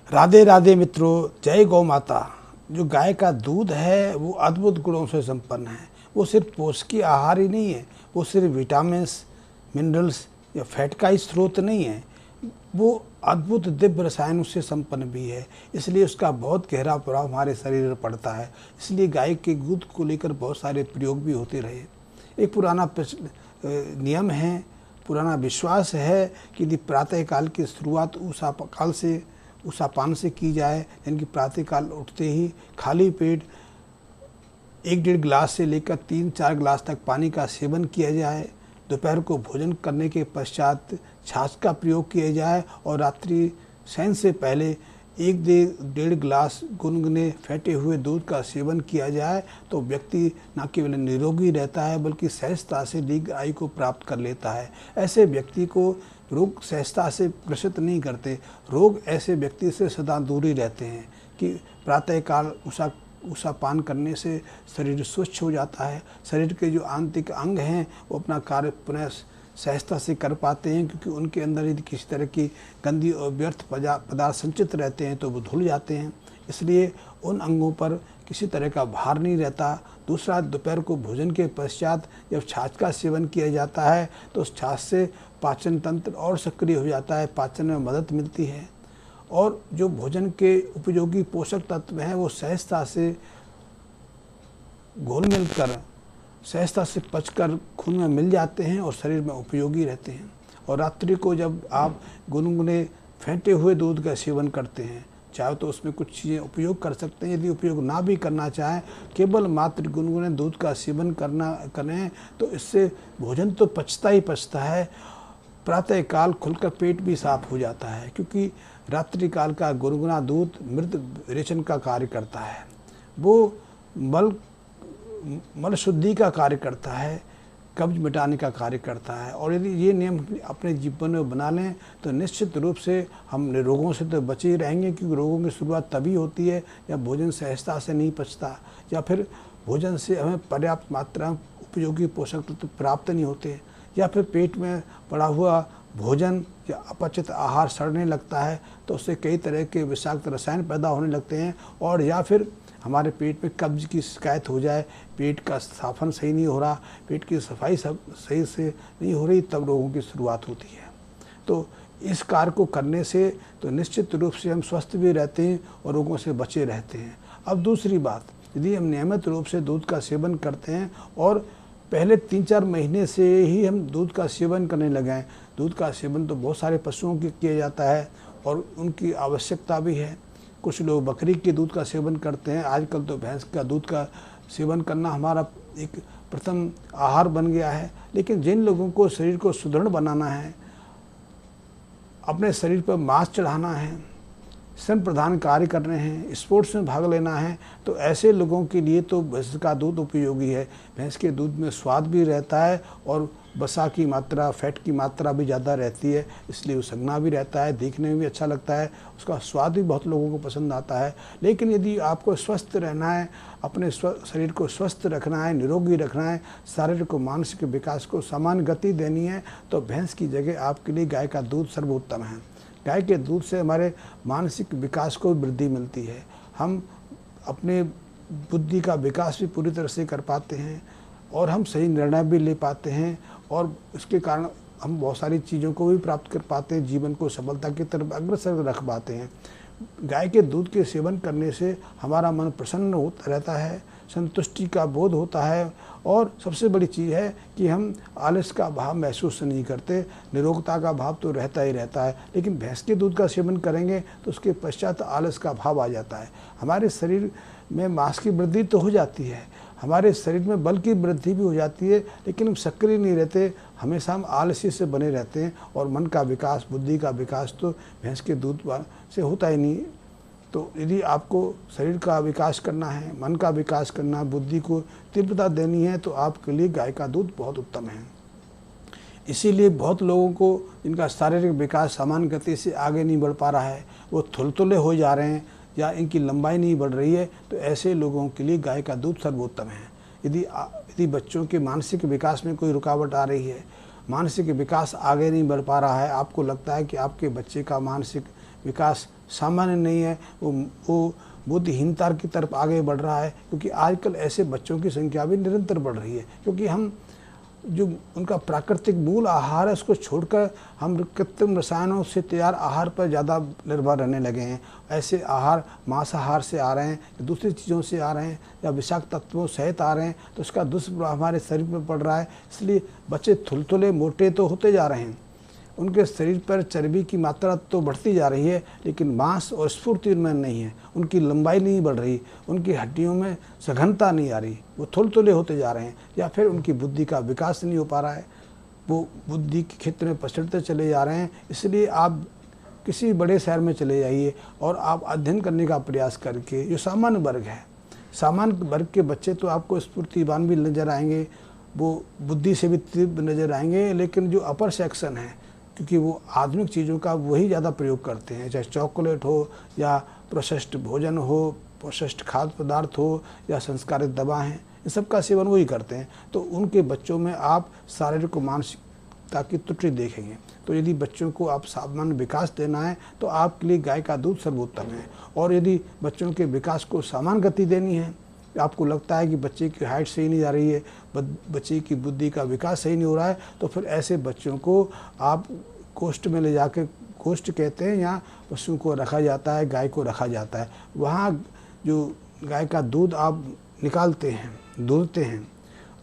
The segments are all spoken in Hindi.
राधे राधे मित्रों, जय गौ माता। जो गाय का दूध है वो अद्भुत गुणों से संपन्न है। वो सिर्फ पोषकीय आहार ही नहीं है, वो सिर्फ विटामिन्स, मिनरल्स या फैट का ही स्रोत नहीं है, वो अद्भुत दिव्य रसायनों से संपन्न भी है। इसलिए उसका बहुत गहरा प्रभाव हमारे शरीर पर पड़ता है। इसलिए गाय के दूध को लेकर बहुत सारे प्रयोग भी होते रहे। एक पुराना नियम है, पुराना विश्वास है कि यदि प्रातःकाल की शुरुआत उषापान से की जाए, यानी कि प्रातःकाल उठते ही खाली पेट 1-1.5 गिलास से लेकर 3-4 गिलास तक पानी का सेवन किया जाए। दोपहर को भोजन करने के पश्चात छाछ का प्रयोग किया जाए और रात्रि शयन से पहले 1-1.5 गिलास गुनगुने फेंटे हुए दूध का सेवन किया जाए तो व्यक्ति न केवल निरोगी रहता है बल्कि सहजता से दीर्घ आयु को प्राप्त कर लेता है। ऐसे व्यक्ति को रोग सहजता से ग्रसित नहीं करते। रोग ऐसे व्यक्ति से सदा दूर ही रहते हैं कि प्रातःकाल उषापान करने से शरीर स्वच्छ हो जाता है। शरीर के जो आंतरिक अंग हैं वो अपना कार्य पुनः सहजता से कर पाते हैं, क्योंकि उनके अंदर यदि किसी तरह की गंदी और व्यर्थ पदार्थ संचित रहते हैं तो वो धुल जाते हैं। इसलिए उन अंगों पर किसी तरह का भार नहीं रहता। दूसरा, दोपहर को भोजन के पश्चात जब छाछ का सेवन किया जाता है तो उस छाछ से पाचन तंत्र और सक्रिय हो जाता है, पाचन में मदद मिलती है और जो भोजन के उपयोगी पोषक तत्व हैं वो सहजता से घुल मिल कर सहजता से पचकर खून में मिल जाते हैं और शरीर में उपयोगी रहते हैं। और रात्रि को जब आप गुनगुने फेंटे हुए दूध का सेवन करते हैं, चाहे तो उसमें कुछ चीज़ें उपयोग कर सकते हैं। यदि उपयोग ना भी करना चाहें, केवल मात्र गुनगुने दूध का सेवन करें तो इससे भोजन तो पचता ही पचता है, प्रातःकाल खुलकर पेट भी साफ हो जाता है, क्योंकि रात्रिकाल का गुनगुना दूध मृत रेचन का कार्य करता है। वो मल शुद्धि का कार्य करता है, कब्ज मिटाने का कार्य करता है। और यदि ये नियम अपने जीवन में बना लें तो निश्चित रूप से हम रोगों से तो बचे ही रहेंगे, क्योंकि रोगों की शुरुआत तभी होती है जब भोजन सहजता से नहीं पचता या फिर भोजन से हमें पर्याप्त मात्रा उपयोगी पोषक तत्व प्राप्त नहीं होते, या फिर पेट में पड़ा हुआ भोजन या अपचित आहार सड़ने लगता है तो उससे कई तरह के विषाक्त रसायन पैदा होने लगते हैं, और या फिर हमारे पेट में कब्ज की शिकायत हो जाए, पेट का साफन सही नहीं हो रहा, पेट की सफाई सही से नहीं हो रही, तब रोगों की शुरुआत होती है। तो इस कार्य को करने से तो निश्चित रूप से हम स्वस्थ भी रहते हैं और रोगों से बचे रहते हैं। अब दूसरी बात, यदि हम नियमित रूप से दूध का सेवन करते हैं और पहले 3-4 महीने से ही हम दूध का सेवन करने लगे हैं, दूध का सेवन तो बहुत सारे पशुओं के किया जाता है और उनकी आवश्यकता भी है। कुछ लोग बकरी के दूध का सेवन करते हैं, आजकल तो भैंस का दूध का सेवन करना हमारा एक प्रथम आहार बन गया है। लेकिन जिन लोगों को शरीर को सुदृढ़ बनाना है, अपने शरीर पर मांस चढ़ाना है, श्रम प्रधान कार्य करने हैं, स्पोर्ट्स में भाग लेना है, तो ऐसे लोगों के लिए तो भैंस का दूध उपयोगी है। भैंस के दूध में स्वाद भी रहता है और वसा की मात्रा, फैट की मात्रा भी ज़्यादा रहती है, इसलिए वो संघना भी रहता है, देखने में भी अच्छा लगता है, उसका स्वाद भी बहुत लोगों को पसंद आता है। लेकिन यदि आपको स्वस्थ रहना है, अपने शरीर को स्वस्थ रखना है, निरोगी रखना है, शारीरिक और मानसिक विकास को समान गति देनी है, तो भैंस की जगह आपके लिए गाय का दूध सर्वोत्तम है। गाय के दूध से हमारे मानसिक विकास को वृद्धि मिलती है, हम अपने बुद्धि का विकास भी पूरी तरह से कर पाते हैं और हम सही निर्णय भी ले पाते हैं, और इसके कारण हम बहुत सारी चीज़ों को भी प्राप्त कर पाते हैं, जीवन को सफलता की तरफ अग्रसर रख पाते हैं। गाय के दूध के सेवन करने से हमारा मन प्रसन्न होता रहता है, संतुष्टि का बोध होता है, और सबसे बड़ी चीज़ है कि हम आलस का भाव महसूस नहीं करते, निरोगता का भाव तो रहता ही रहता है। लेकिन भैंस के दूध का सेवन करेंगे तो उसके पश्चात आलस का भाव आ जाता है। हमारे शरीर में मांस की वृद्धि तो हो जाती है, हमारे शरीर में बल की वृद्धि भी हो जाती है, लेकिन हम सक्रिय नहीं रहते, हमेशा हम आलसी से बने रहते हैं और मन का विकास, बुद्धि का विकास तो भैंस के दूध से होता ही नहीं। तो यदि आपको शरीर का विकास करना है, मन का विकास करना है, बुद्धि को तीव्रता देनी है, तो आपके लिए गाय का दूध बहुत उत्तम है। इसीलिए बहुत लोगों को इनका शारीरिक विकास समान गति से आगे नहीं बढ़ पा रहा है, वो थुलथुले हो जा रहे हैं या इनकी लंबाई नहीं बढ़ रही है, तो ऐसे लोगों के लिए गाय का दूध सर्वोत्तम है। यदि बच्चों के मानसिक विकास में कोई रुकावट आ रही है, मानसिक विकास आगे नहीं बढ़ पा रहा है, आपको लगता है कि आपके बच्चे का मानसिक विकास सामान्य नहीं है, वो बुद्धिहीनता की तरफ आगे बढ़ रहा है, क्योंकि आजकल ऐसे बच्चों की संख्या भी निरंतर बढ़ रही है, क्योंकि हम जो उनका प्राकृतिक मूल आहार है उसको छोड़कर हम कृत्रिम रसायनों से तैयार आहार पर ज़्यादा निर्भर रहने लगे हैं। ऐसे आहार मांसाहार से आ रहे हैं, दूसरी चीज़ों से आ रहे हैं, या विषाक्त तत्वों सहित आ रहे हैं, तो उसका दुष्प्रभाव हमारे शरीर पर पड़ रहा है। इसलिए बच्चे थुलथुले मोटे तो होते जा रहे हैं, उनके शरीर पर चर्बी की मात्रा तो बढ़ती जा रही है, लेकिन मांस और स्फूर्ति उनमें नहीं है, उनकी लंबाई नहीं बढ़ रही, उनकी हड्डियों में सघनता नहीं आ रही, वो थुलथुले होते जा रहे हैं, या फिर उनकी बुद्धि का विकास नहीं हो पा रहा है, वो बुद्धि के क्षेत्र में पछड़ते चले जा रहे हैं। इसलिए आप किसी बड़े शहर में चले जाइए और आप अध्ययन करने का प्रयास करके, जो सामान्य वर्ग है, सामान्य वर्ग के बच्चे तो आपको स्फूर्तिवान भी नज़र आएंगे, वो बुद्धि से भी तीव्र नज़र आएंगे, लेकिन जो अपर सेक्शन है, क्योंकि वो आधुनिक चीज़ों का वही ज़्यादा प्रयोग करते हैं, चाहे चॉकलेट हो या प्रोसेस्ड भोजन हो, प्रोसेस्ड खाद्य पदार्थ हो या संस्कारित दवा हैं, इन सब का सेवन वही करते हैं। तो उनके बच्चों में आप शारीरिक और मानसिकता की त्रुटि देखेंगे। तो यदि बच्चों को आप सामान्य विकास देना है तो आपके लिए गाय का दूध सर्वोत्तम है। और यदि बच्चों के विकास को समान गति देनी है, आपको लगता है कि बच्चे की हाइट सही नहीं जा रही है, बच्चे की बुद्धि का विकास सही नहीं हो रहा है, तो फिर ऐसे बच्चों को आप कोष्ठ में ले जाकर, कोष्ठ कहते हैं, यहाँ पशु को रखा जाता है, गाय को रखा जाता है, वहाँ जो गाय का दूध आप निकालते हैं, दूधते हैं,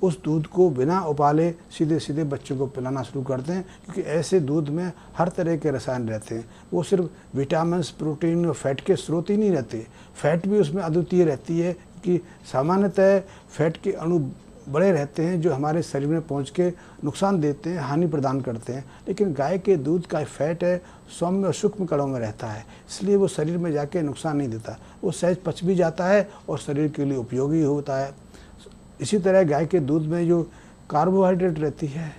उस दूध को बिना उबाले सीधे सीधे बच्चों को पिलाना शुरू करते हैं, क्योंकि ऐसे दूध में हर तरह के रसायन रहते हैं। वो सिर्फ विटामिन, प्रोटीन और फैट के स्रोत ही नहीं रहते, फैट भी उसमें अद्वितीय रहती है, कि सामान्यतः फैट के अणु बड़े रहते हैं जो हमारे शरीर में पहुंच के नुकसान देते हैं, हानि प्रदान करते हैं, लेकिन गाय के दूध का फैट है सौम्य और सूक्ष्म कणों में रहता है, इसलिए वो शरीर में जाके नुकसान नहीं देता, वो सहज पच भी जाता है और शरीर के लिए उपयोगी होता है। इसी तरह गाय के दूध में जो कार्बोहाइड्रेट रहती है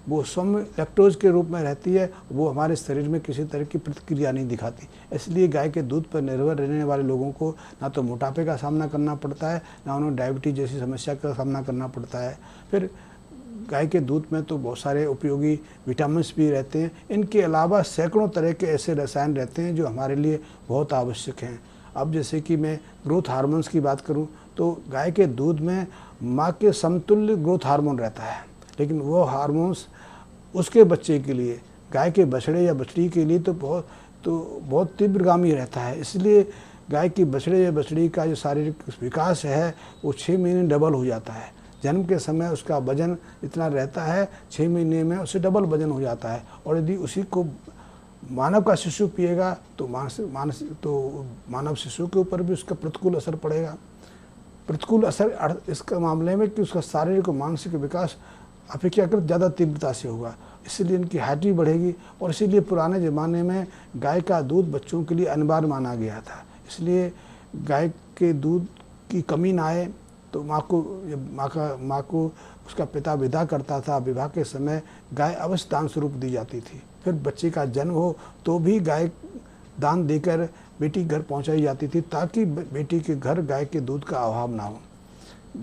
वो सौम्य लैक्टोज के रूप में रहती है, वो हमारे शरीर में किसी तरह की प्रतिक्रिया नहीं दिखाती। इसलिए गाय के दूध पर निर्भर रहने वाले लोगों को ना तो मोटापे का सामना करना पड़ता है, ना उन्हें डायबिटीज जैसी समस्या का सामना करना पड़ता है। फिर गाय के दूध में तो बहुत सारे उपयोगी विटामिन भी रहते हैं, इनके अलावा सैकड़ों तरह के ऐसे रसायन रहते हैं जो हमारे लिए बहुत आवश्यक हैं। अब जैसे कि मैं ग्रोथ हार्मोन्स की बात करूं तो गाय के दूध में माँ के समतुल्य ग्रोथ हार्मोन रहता है, लेकिन वो हार्मोन्स उसके बच्चे के लिए, गाय के बछड़े या बछड़ी के लिए तो बहुत तीव्रगामी रहता है। इसलिए गाय की बछड़े या बछड़ी का जो शारीरिक विकास है वो 6 महीने डबल हो जाता है। जन्म के समय उसका वजन इतना रहता है, 6 महीने में उससे डबल वजन हो जाता है। और यदि उसी को मानव का शिशु पिएगा तो मानव शिशु के ऊपर भी उसका प्रतिकूल असर पड़ेगा। प्रतिकूल असर इसका मामले में कि उसका शारीरिक और मानसिक विकास अपेक्षाकृत ज़्यादा तीव्रता से होगा, इसलिए इनकी हाइट भी बढ़ेगी। और इसीलिए पुराने ज़माने में गाय का दूध बच्चों के लिए अनिवार्य माना गया था। इसलिए गाय के दूध की कमी ना आए तो माँ को उसका पिता विदा करता था, विवाह के समय गाय अवश्य दान स्वरूप दी जाती थी। फिर बच्चे का जन्म हो तो भी गाय दान देकर बेटी घर पहुंचाई जाती थी, ताकि बेटी के घर गाय के दूध का अभाव ना हो।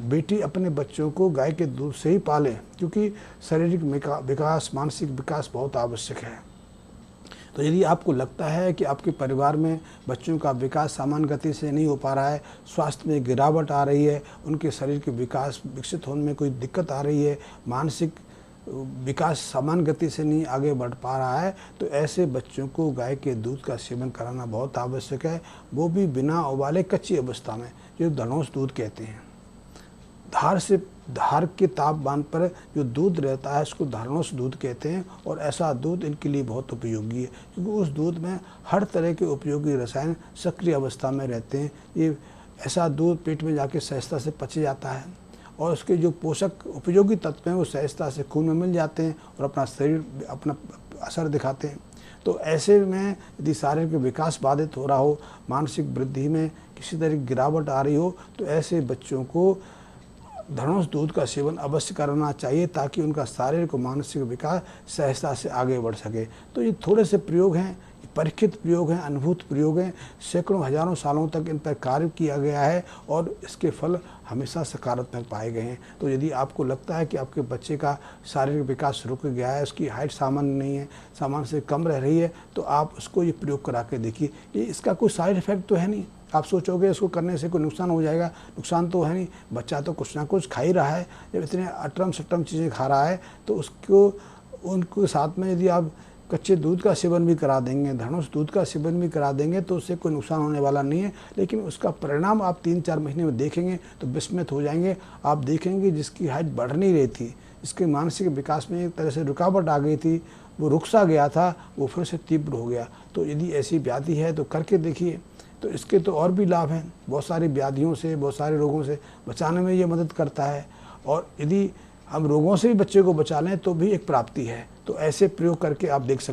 बेटी अपने बच्चों को गाय के दूध से ही पाले, क्योंकि शारीरिक विकास, मानसिक विकास बहुत आवश्यक है। तो यदि आपको लगता है कि आपके परिवार में बच्चों का विकास सामान्य गति से नहीं हो पा रहा है, स्वास्थ्य में गिरावट आ रही है, उनके शरीर के विकास विकसित होने में कोई दिक्कत आ रही है, मानसिक विकास सामान्य गति से नहीं आगे बढ़ पा रहा है, तो ऐसे बच्चों को गाय के दूध का सेवन कराना बहुत आवश्यक है, वो भी बिना उबाले कच्ची अवस्था में, जो धनोस दूध कहते हैं। धार के तापमान पर जो दूध रहता है उसको धारणोस दूध कहते हैं। और ऐसा दूध इनके लिए बहुत उपयोगी है, क्योंकि उस दूध में हर तरह के उपयोगी रसायन सक्रिय अवस्था में रहते हैं। ये ऐसा दूध पेट में जाके सहजता से पच जाता है और उसके जो पोषक उपयोगी तत्व हैं वो सहजता से खून में मिल जाते हैं और अपना असर दिखाते हैं। तो ऐसे में यदि शारीरिक विकास बाधित हो रहा हो, मानसिक वृद्धि में किसी तरह की गिरावट आ रही हो, तो ऐसे बच्चों को धनोस दूध का सेवन अवश्य करना चाहिए, ताकि उनका शारीरिक और मानसिक विकास सहजता से आगे बढ़ सके। तो ये थोड़े से प्रयोग हैं, परीक्षित प्रयोग हैं, अनुभूत प्रयोग हैं, सैकड़ों हजारों सालों तक इन पर कार्य किया गया है और इसके फल हमेशा सकारात्मक पाए गए हैं। तो यदि आपको लगता है कि आपके बच्चे का शारीरिक विकास रुक गया है, उसकी हाइट सामान्य नहीं है, सामान्य से कम रह रही है, तो आप उसको ये प्रयोग करा के देखिए। ये इसका कोई साइड इफ़ेक्ट तो है नहीं। आप सोचोगे इसको करने से कोई नुकसान हो जाएगा, नुकसान तो है नहीं। बच्चा तो कुछ ना कुछ खा ही रहा है। जब इतने अटरम सटरम चीज़ें खा रहा है तो उसको उनके साथ में यदि आप कच्चे दूध का सेवन भी करा देंगे, धनुष दूध का सेवन भी करा देंगे तो उससे कोई नुकसान होने वाला नहीं है। लेकिन उसका परिणाम आप 3-4 महीने में देखेंगे तो विस्मित हो जाएंगे। आप देखेंगे जिसकी हाइट बढ़ नहीं रही थी, जिसके मानसिक विकास में एक तरह से रुकावट आ गई थी, वो रुक सा गया था, वो फिर से तीव्र हो गया। तो यदि ऐसी व्याधि है तो करके देखिए। तो इसके तो और भी लाभ हैं, बहुत सारी व्याधियों से, बहुत सारे रोगों से बचाने में ये मदद करता है। और यदि हम रोगों से भी बच्चे को बचा लें तो भी एक प्राप्ति है। तो ऐसे प्रयोग करके आप देख सकते हैं।